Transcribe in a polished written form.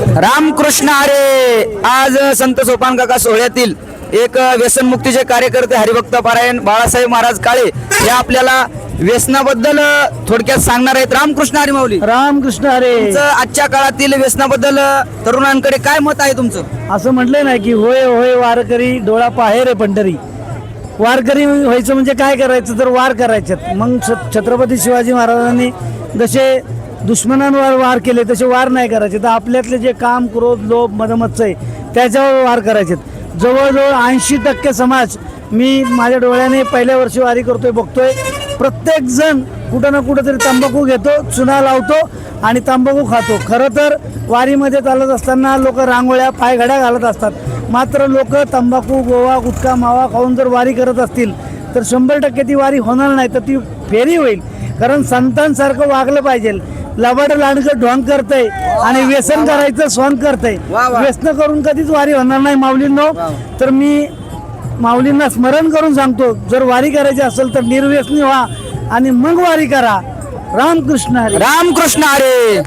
रामकृष्ण हरे. आज संत सोपान काका सोहळ्यातील एक व्यसनमुक्तीचे कार्यकर्ते हरिभक्त पारायण बाळासाहेब महाराज काळे हे आपल्याला व्यसनाबद्दल थोडक्यात सांगणार आहेत. रामकृष्ण हरी माऊली. रामकृष्ण हरे. तुमचं आजच्या काळातील व्यसनाबद्दल तरुणांकडे काय मत आहे तुमचं? असं म्हटलंय ना की होय होय वारकरी डोळा पाहे रे पंढरी. वारकरी व्हायचं म्हणजे काय करायचं तर वार करायचे. मग छत्रपती शिवाजी महाराजांनी जसे दुश्मनांवर वार केले तसे वार नाही करायचे. तर आपल्यातले जे काम क्रोध लोभ मदमत्सय आहे त्याच्यावर वार करायचे. जवळजवळ 80% समाज मी माझ्या डोळ्याने पहिल्या वर्षी वारी करतोय बघतोय. प्रत्येक जण कुठं ना कुठं तरी तंबाखू घेतो, चुना लावतो आणि तंबाखू खातो. खरं तर वारीमध्ये चालत असताना लोक रांगोळ्या पायघड्या घालत असतात. मात्र लोक तंबाखू गोवा गुटखा मावा खाऊन जर वारी करत असतील तर 100% ती वारी होणार नाही, तर ती फेरी होईल. कारण संतांसारखं वागलं पाहिजे. लबाड लांडकं ढोंग करतंय आणि व्यसन करायचं स्वान करतंय. व्यसन करून कधीच वारी होणार नाही माऊलींनो. तर मी माऊलींना स्मरण करून सांगतो, जर वारी करायची असेल तर निर्व्यसनी व्हा आणि मग वारी करा. रामकृष्ण हरी. रामकृष्ण हरे.